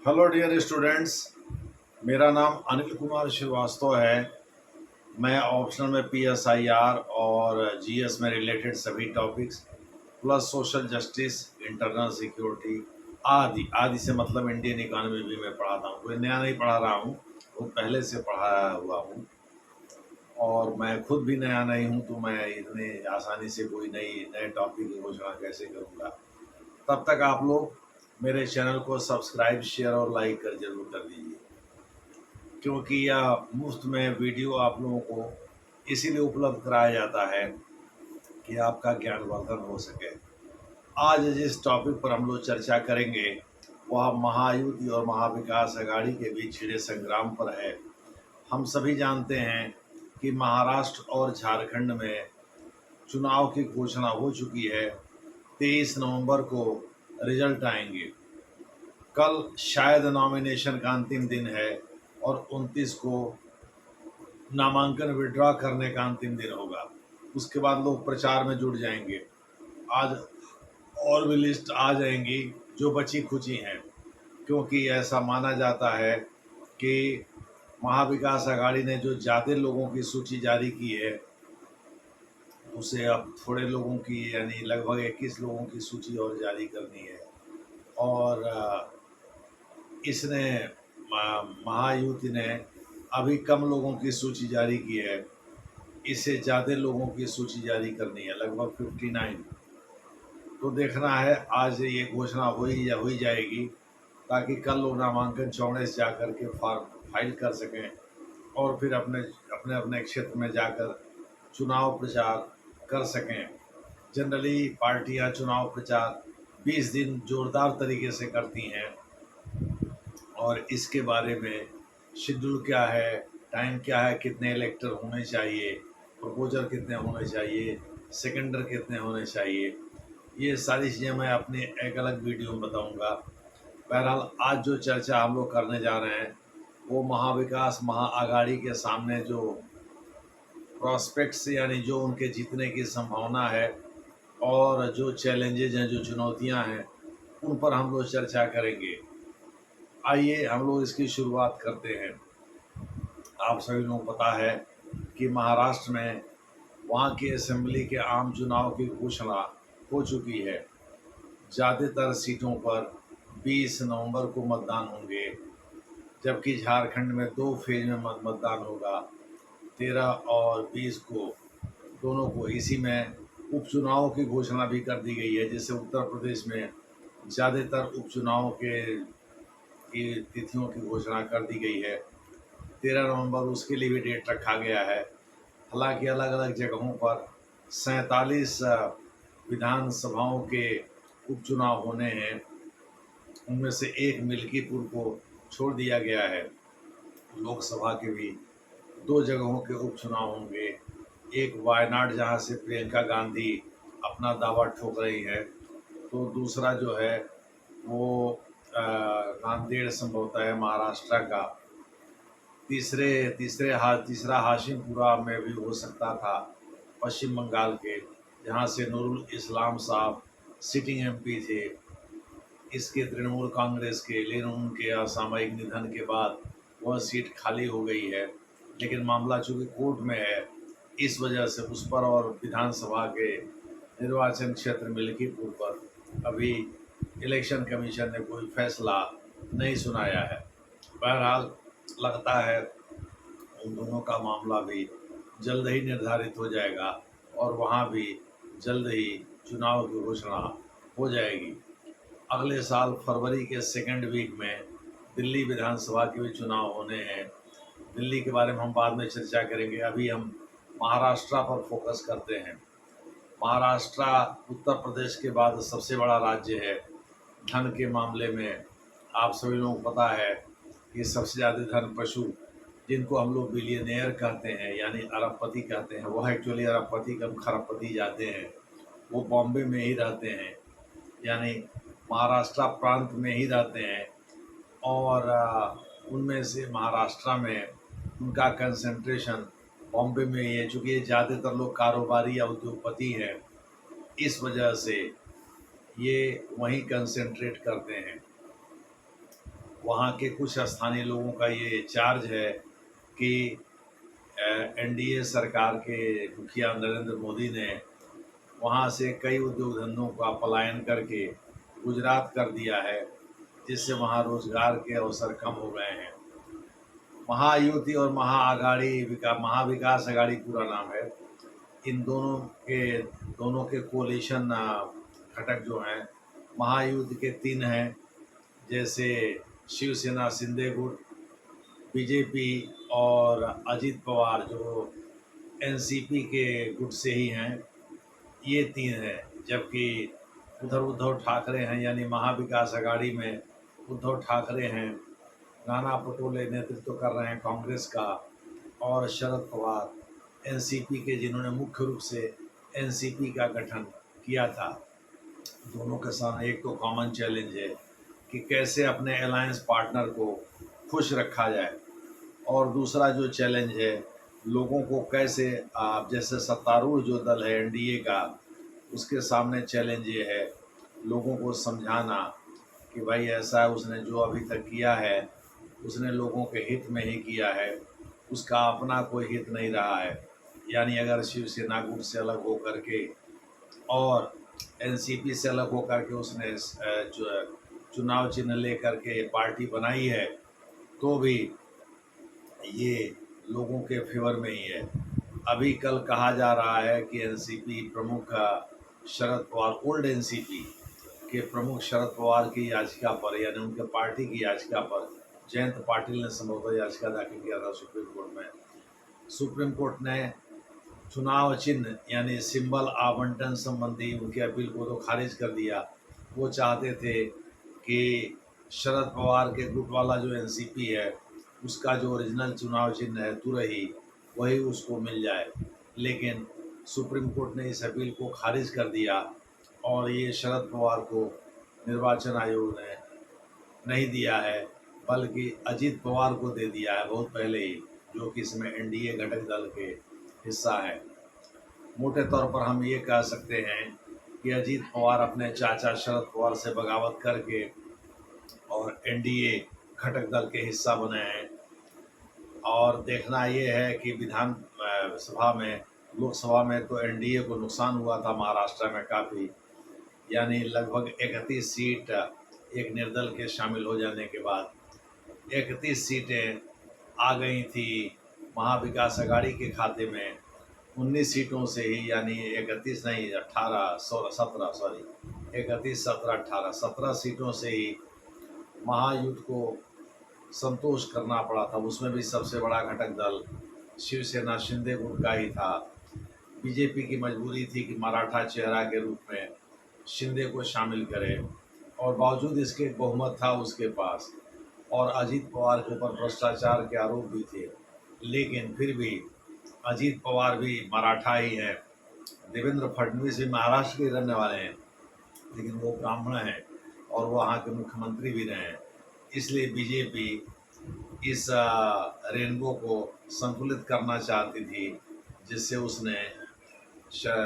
Hello dear students. मेरा नाम अनिल कुमार श्रीवास्तव है। मैं ऑप्शनल में पीएसआईआर और जीएस में रिलेटेड सभी topics plus social justice, internal security आदि आदि से मतलब इंडियन इकोनॉमी भी मैं पढ़ाता हूँ। कोई नया नहीं पढ़ा रहा हूँ, वो पहले से पढ़ाया हुआ हूँ। और मैं खुद भी नया नहीं हूँ, तो मैं इतने आसानी से कोई नए टॉपिक की घोषणा कैसे करूँगा। तब तक आप लोग मेरे चैनल को सब्सक्राइब, शेयर और लाइक कर जरूर कर दीजिए, क्योंकि यह मुफ्त में वीडियो आप लोगों को इसीलिए उपलब्ध कराया जाता है कि आपका ज्ञानवर्धन हो सके। आज जिस टॉपिक पर हम लोग चर्चा करेंगे वह महायुति और महाविकास अघाड़ी के बीच छिड़े संग्राम पर है। हम सभी जानते हैं कि महाराष्ट्र और झारखंड में चुनाव की घोषणा हो चुकी है। 23 नवंबर को रिजल्ट आएंगे। कल शायद नॉमिनेशन का अंतिम दिन है और 29 को नामांकन विड्रॉ करने का अंतिम दिन होगा। उसके बाद लोग प्रचार में जुट जाएंगे। आज और भी लिस्ट आ जाएंगी जो बची खुची हैं, क्योंकि ऐसा माना जाता है कि महाविकास अघाड़ी ने जो ज़्यादा लोगों की सूची जारी की है उसे अब थोड़े लोगों की यानी लगभग 21 लोगों की सूची और जारी करनी है। और इसने महायुति ने अभी कम लोगों की सूची जारी की है। इससे ज़्यादा लोगों की सूची जारी करनी है, लगभग 59। तो देखना है आज ये घोषणा हो ही जाएगी, ताकि कल लोग नामांकन चौड़े से जा कर के फॉर्म फाइल कर सकें और फिर अपने अपने अपने क्षेत्र में जाकर चुनाव प्रचार कर सकें। जनरली पार्टियां चुनाव प्रचार 20 दिन जोरदार तरीके से करती हैं, और इसके बारे में शेड्यूल क्या है, टाइम क्या है, कितने इलेक्टर होने चाहिए, प्रपोजर कितने होने चाहिए, सेकेंडर कितने होने चाहिए, ये सारी चीज़ें मैं अपने एक अलग वीडियो में बताऊंगा। बहरहाल आज जो चर्चा हम लोग करने जा रहे हैं वो महाविकास महाअघाड़ी के सामने जो प्रॉस्पेक्ट्स यानी जो उनके जीतने की संभावना है और जो चैलेंजेज हैं, जो चुनौतियां हैं, उन पर हम लोग चर्चा करेंगे। आइए हम लोग इसकी शुरुआत करते हैं। आप सभी लोगों को पता है कि महाराष्ट्र में वहाँ की असेंबली के आम चुनाव की घोषणा हो चुकी है। ज़्यादातर सीटों पर 20 नवंबर को मतदान होंगे, जबकि झारखंड में 2 फेज में मतदान होगा, 13 और 20 को, दोनों को। इसी में उपचुनावों की घोषणा भी कर दी गई है, जैसे उत्तर प्रदेश में ज़्यादातर उपचुनावों के की तिथियों की घोषणा कर दी गई है। 13 नवंबर उसके लिए भी डेट रखा गया है। हालांकि अलग अलग जगहों पर 47 विधानसभाओं के उपचुनाव होने हैं। उनमें से एक मिल्कीपुर को छोड़ दिया गया है। लोकसभा के भी 2 जगहों के उपचुनाव होंगे। एक वायनाड, जहां से प्रियंका गांधी अपना दावा ठोक रही है, तो दूसरा जो है वो नांदेड़ संभवतः है महाराष्ट्र का। तीसरा हाशिमपुरा में भी हो सकता था, पश्चिम बंगाल के, जहां से नूरुल इस्लाम साहब सिटिंग एमपी थे। इसके तृणमूल कांग्रेस के, लेकिन उनके असामयिक निधन के बाद वह सीट खाली हो गई है। लेकिन मामला चूंकि कोर्ट में है, इस वजह से उस पर और विधानसभा के निर्वाचन क्षेत्र मिल्कीपुर पर अभी इलेक्शन कमीशन ने कोई फैसला नहीं सुनाया है। बहरहाल लगता है उन दोनों का मामला भी जल्द ही निर्धारित हो जाएगा और वहाँ भी जल्द ही चुनाव की घोषणा हो जाएगी। अगले साल फरवरी के सेकेंड वीक में दिल्ली विधानसभा के भी चुनाव होने हैं। दिल्ली के बारे में हम बाद में चर्चा करेंगे। अभी हम महाराष्ट्र पर फोकस करते हैं। महाराष्ट्र उत्तर प्रदेश के बाद सबसे बड़ा राज्य है। धन के मामले में आप सभी लोगों को पता है कि सबसे ज़्यादा धन पशु, जिनको हम लोग बिलियनियर कहते हैं यानी अरबपति कहते हैं, वह एक्चुअली अरबपति कम खरबपति जाते हैं, वो बॉम्बे में ही रहते हैं, यानी महाराष्ट्र प्रांत में ही रहते हैं। और उनमें से महाराष्ट्र में उनका कंसंट्रेशन बॉम्बे में ही है। चूँकि ये ज़्यादातर लोग कारोबारी या उद्योगपति हैं, इस वजह से ये वहीं कंसंट्रेट करते हैं। वहाँ के कुछ स्थानीय लोगों का ये चार्ज है कि एनडीए सरकार के मुखिया नरेंद्र मोदी ने वहाँ से कई उद्योग धंधों का पलायन करके गुजरात कर दिया है, जिससे वहाँ रोजगार के अवसर कम हो गए हैं। महायुति और महाविकास अघाड़ी पूरा नाम है। इन दोनों के कोलिशन घटक जो हैं, महायुति के 3 हैं, जैसे शिवसेना शिंदे गुट, बीजेपी और अजित पवार जो एनसीपी के गुट से ही हैं, ये 3 हैं। जबकि उधर उद्धव ठाकरे हैं, यानी महाविकास अघाड़ी में उद्धव ठाकरे हैं, नाना पटोले नेतृत्व कर रहे हैं कांग्रेस का, और शरद पवार एनसीपी के, जिन्होंने मुख्य रूप से एनसीपी का गठन किया था। दोनों के सामने एक तो कॉमन चैलेंज है कि कैसे अपने अलायंस पार्टनर को खुश रखा जाए, और दूसरा जो चैलेंज है, लोगों को कैसे जैसे सत्तारूढ़ जो दल है एनडीए का, उसके सामने चैलेंज ये है लोगों को समझाना कि भाई ऐसा है, उसने जो अभी तक किया है उसने लोगों के हित में ही किया है, उसका अपना कोई हित नहीं रहा है। यानी अगर शिवसेना गुट से अलग हो करके और एनसीपी से अलग हो करके उसने जो चुनाव चिन्ह लेकर के पार्टी बनाई है, तो भी ये लोगों के फेवर में ही है। अभी कल कहा जा रहा है कि एनसीपी प्रमुख शरद पवार, ओल्ड एनसीपी के प्रमुख शरद पवार की याचिका पर, यानी उनके पार्टी की याचिका पर, जयंत पाटिल ने संभवतः याचिका दाखिल किया था सुप्रीम कोर्ट में। सुप्रीम कोर्ट ने चुनाव चिन्ह यानी सिंबल आवंटन संबंधी उनकी अपील को तो खारिज कर दिया। वो चाहते थे कि शरद पवार के गुट वाला जो एनसीपी है, उसका जो ओरिजिनल चुनाव चिन्ह है तुरही, वही उसको मिल जाए, लेकिन सुप्रीम कोर्ट ने इस अपील को खारिज कर दिया और ये शरद पवार को निर्वाचन आयोग ने नहीं दिया है, बल्कि अजीत पवार को दे दिया है बहुत पहले ही, जो कि इसमें एनडीए घटक दल के हिस्सा है। मोटे तौर पर हम ये कह सकते हैं कि अजीत पवार अपने चाचा शरद पवार से बगावत करके और एनडीए घटक दल के हिस्सा बने हैं। और देखना ये है कि विधान सभा में, लोकसभा में तो एनडीए को नुकसान हुआ था महाराष्ट्र में काफ़ी, यानी लगभग 31 सीट एक निर्दल के शामिल हो जाने के बाद 31 सीटें आ गई थी महाविकास अघाड़ी के खाते में। 19 सीटों से ही, यानी 31 नहीं 18 17 सॉरी 31 17 18 17 सीटों से ही महायुद्ध को संतोष करना पड़ा था। उसमें भी सबसे बड़ा घटक दल शिवसेना शिंदे गुट का ही था। बीजेपी की मजबूरी थी कि मराठा चेहरा के रूप में शिंदे को शामिल करे, और बावजूद इसके बहुमत था उसके पास, और अजीत पवार के ऊपर भ्रष्टाचार के आरोप भी थे, लेकिन फिर भी अजीत पवार भी मराठा ही हैं। देवेंद्र फडणवीस भी महाराष्ट्र के रहने वाले हैं, लेकिन वो ब्राह्मण हैं और वो वहाँ के मुख्यमंत्री भी रहे हैं। इसलिए बीजेपी इस रेनबो को संतुलित करना चाहती थी, जिससे उसने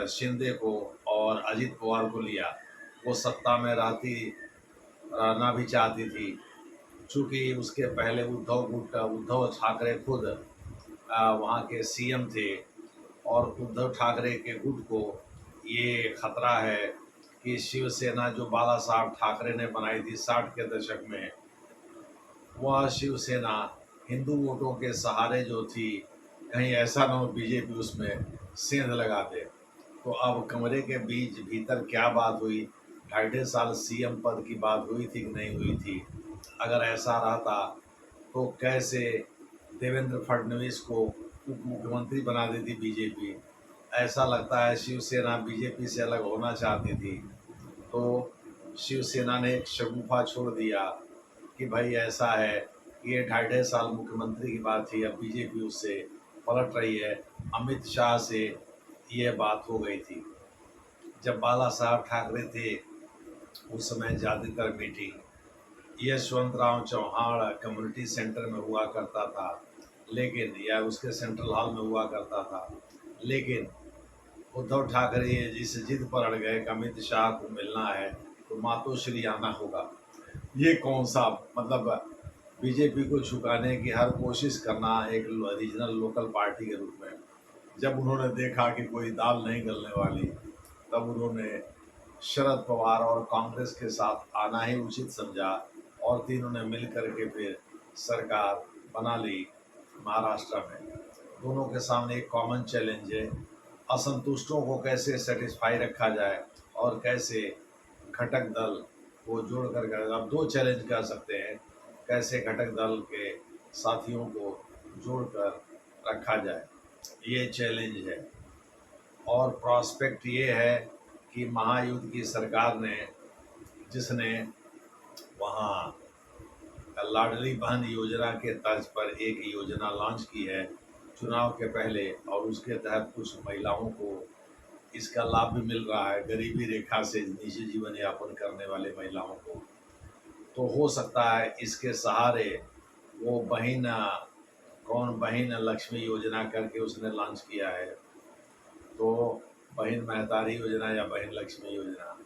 शिंदे को और अजीत पवार को लिया। वो सत्ता में रहना भी चाहती थी, चूँकि उसके पहले उद्धव ठाकरे खुद वहाँ के सीएम थे, और उद्धव ठाकरे के गुट को ये खतरा है कि शिवसेना जो बाला साहब ठाकरे ने बनाई थी 60 के दशक में, वह शिवसेना हिंदू वोटों के सहारे जो थी, कहीं ऐसा न हो बीजेपी उसमें सेंध लगा दे। तो अब कमरे के भीतर क्या बात हुई, 2.5 साल सीएम पद की बात हुई थी कि नहीं हुई थी? अगर ऐसा रहता तो कैसे देवेंद्र फडणवीस को उप मुख्यमंत्री बना देती बीजेपी? ऐसा लगता है शिवसेना बीजेपी से अलग होना चाहती थी, तो शिवसेना ने एक शगुफा छोड़ दिया कि भाई ऐसा है, ये 2.5 साल मुख्यमंत्री की बात थी, अब बीजेपी उससे पलट रही है। अमित शाह से ये बात हो गई थी। जब बाला साहब ठाकरे थे उस समय ज़्यादातर meeting Yashwantrao Chavan community centre में हुआ करता था, लेकिन या उसके सेंट्रल हॉल में हुआ करता था, लेकिन उद्धव ठाकरे जिस जिद पर अड़ गए कि अमित शाह को मिलना है तो मातोश्री आना होगा। ये कौन सा मतलब बीजेपी को झुकाने की हर कोशिश करना एक रीजनल लोकल पार्टी के रूप में। जब उन्होंने देखा कि कोई दाल नहीं गलने वाली, तब उन्होंने शरद पवार और कांग्रेस के साथ आना ही उचित समझा और तीनों ने मिल करके फिर सरकार बना ली महाराष्ट्र में। दोनों के सामने एक कॉमन चैलेंज है, असंतुष्टों को कैसे सेटिस्फाई रखा जाए और कैसे घटक दल को जोड़ कर आप दो चैलेंज कर सकते हैं, कैसे घटक दल के साथियों को जोड़कर रखा जाए, ये चैलेंज है। और प्रॉस्पेक्ट ये है कि महायुद्ध की सरकार ने, जिसने वहाँ लाडली बहन योजना के तर्ज पर एक योजना लॉन्च की है चुनाव के पहले, और उसके तहत कुछ महिलाओं को इसका लाभ भी मिल रहा है, गरीबी रेखा से नीचे जीवन यापन करने वाले महिलाओं को। तो हो सकता है इसके सहारे वो बहन, कौन बहन लक्ष्मी योजना करके उसने लॉन्च किया है, तो बहन महतारी योजना या बहन लक्ष्मी योजना,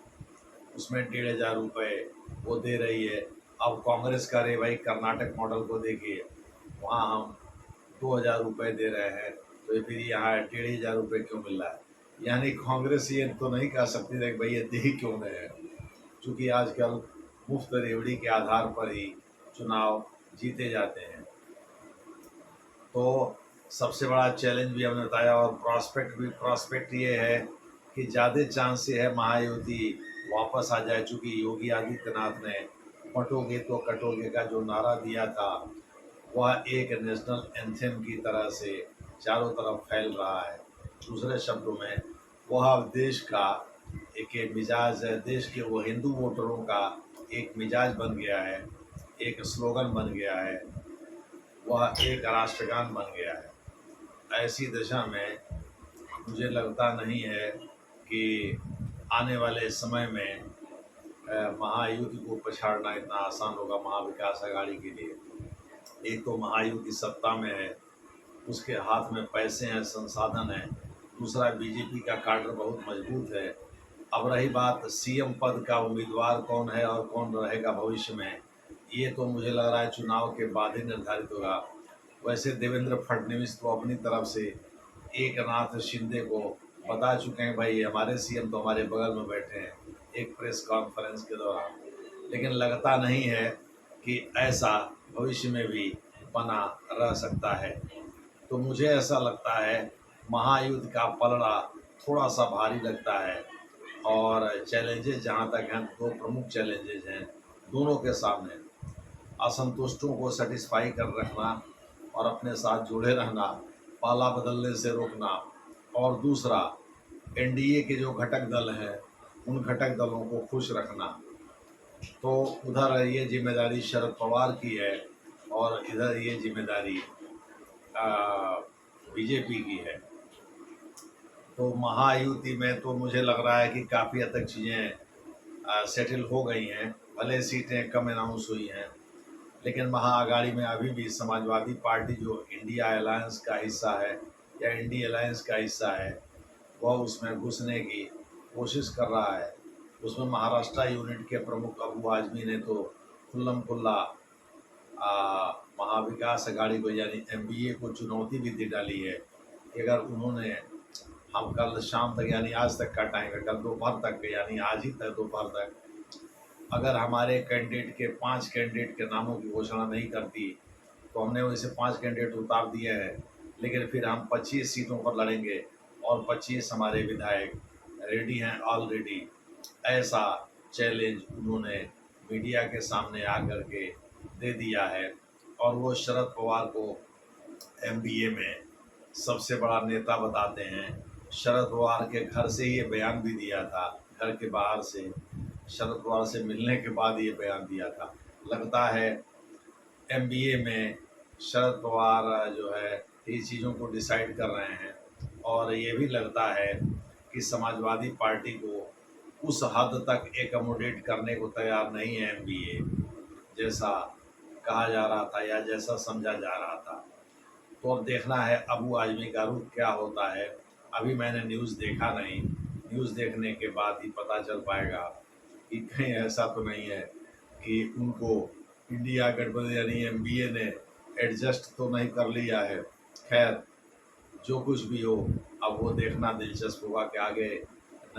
उसमें 1,500 रुपये वो दे रही है। अब कांग्रेस करे भाई, कर्नाटक मॉडल को देखिए, वहाँ हम 2,000 रुपये दे रहे हैं, तो फिर यहाँ 1,500 रुपये क्यों मिल रहा है? यानी कांग्रेस ये तो नहीं कह सकती है कि भाई ये दे ही क्यों रहे हैं, क्योंकि आजकल मुफ्त रेवड़ी के आधार पर ही चुनाव जीते जाते हैं। तो सबसे बड़ा चैलेंज भी हमने बताया, और प्रॉस्पेक्ट ये है कि ज़्यादा चांस ये है महायुति वापस आ जाए, चूँकि योगी आदित्यनाथ ने बटोगे तो कटोगे का जो नारा दिया था, वह एक नेशनल एंथेम की तरह से चारों तरफ फैल रहा है। दूसरे शब्दों में, वह अब देश का एक मिजाज है, देश के वो हिंदू वोटरों का एक मिजाज बन गया है, एक स्लोगन बन गया है, वह एक राष्ट्रगान बन गया है। ऐसी दिशा में मुझे लगता नहीं है कि आने वाले समय में महायुति को पछाड़ना इतना आसान होगा महाविकास आघाड़ी के लिए। एक तो महायुति सत्ता में है, उसके हाथ में पैसे हैं, संसाधन हैं। दूसरा, बीजेपी का काडर बहुत मजबूत है। अब रही बात सीएम पद का उम्मीदवार कौन है और कौन रहेगा भविष्य में, ये तो मुझे लग रहा है चुनाव के बाद ही निर्धारित होगा। वैसे देवेंद्र फडणवीस तो अपनी तरफ से एकनाथ शिंदे को बता चुके हैं, भाई हमारे सीएम तो हमारे बगल में बैठे हैं, एक प्रेस कॉन्फ्रेंस के दौरान। लेकिन लगता नहीं है कि ऐसा भविष्य में भी बना रह सकता है। तो मुझे ऐसा लगता है महायुद्ध का पलड़ा थोड़ा सा भारी लगता है, और चैलेंजेस जहाँ तक हैं, दो प्रमुख चैलेंजेस हैं दोनों के सामने। असंतुष्टों को सेटिस्फाई कर रखना और अपने साथ जुड़े रहना, पाला बदलने से रोकना, और दूसरा एनडीए के जो घटक दल हैं उन घटक दलों को खुश रखना। तो उधर ये जिम्मेदारी शरद पवार की है और इधर ये जिम्मेदारी बीजेपी की है। तो महायुति में तो मुझे लग रहा है कि काफ़ी हद तक चीज़ें सेटल हो गई हैं, भले सीटें कम अनाउंस हुई हैं, लेकिन महाअघाड़ी में अभी भी समाजवादी पार्टी जो इंडिया अलायंस का हिस्सा है या इंडी अलायंस का हिस्सा है, वह उसमें घुसने की कोशिश कर रहा है। उसमें महाराष्ट्र यूनिट के प्रमुख अबू आजमी ने तो खुल्लम खुल्ला महाविकास अघाड़ी को यानी एमबीए को चुनौती भी दे डाली है कि अगर उन्होंने, हम कल शाम तक यानी आज तक का टाइम है, कल दोपहर तक यानी आज ही तक दोपहर तक, अगर हमारे कैंडिडेट के 5 कैंडिडेट के नामों की घोषणा नहीं करती तो हमने वैसे 5 कैंडिडेट उतार दिए हैं, लेकिन फिर हम 25 सीटों पर लड़ेंगे और 25 हमारे विधायक रेडी हैं ऑलरेडी। ऐसा चैलेंज उन्होंने मीडिया के सामने आकर के दे दिया है, और वो शरद पवार को एमबीए में सबसे बड़ा नेता बताते हैं। शरद पवार के घर से ये बयान भी दिया था, घर के बाहर से शरद पवार से मिलने के बाद ये बयान दिया था। लगता है एमबीए में शरद पवार जो है ये चीज़ों को डिसाइड कर रहे हैं, और ये भी लगता है कि समाजवादी पार्टी को उस हद तक एकोमोडेट करने को तैयार नहीं है एमबीए, जैसा कहा जा रहा था या जैसा समझा जा रहा था। तो अब देखना है अबू आजमी का रुख क्या होता है। अभी मैंने न्यूज़ देखा नहीं, न्यूज़ देखने के बाद ही पता चल पाएगा कि कहीं ऐसा तो नहीं है कि उनको इंडिया गठबंधन यानी एमबीए ने एडजस्ट तो नहीं कर लिया है। खैर, जो कुछ भी हो, अब वो देखना दिलचस्प होगा कि आगे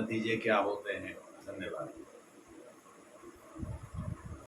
नतीजे क्या होते हैं। धन्यवाद।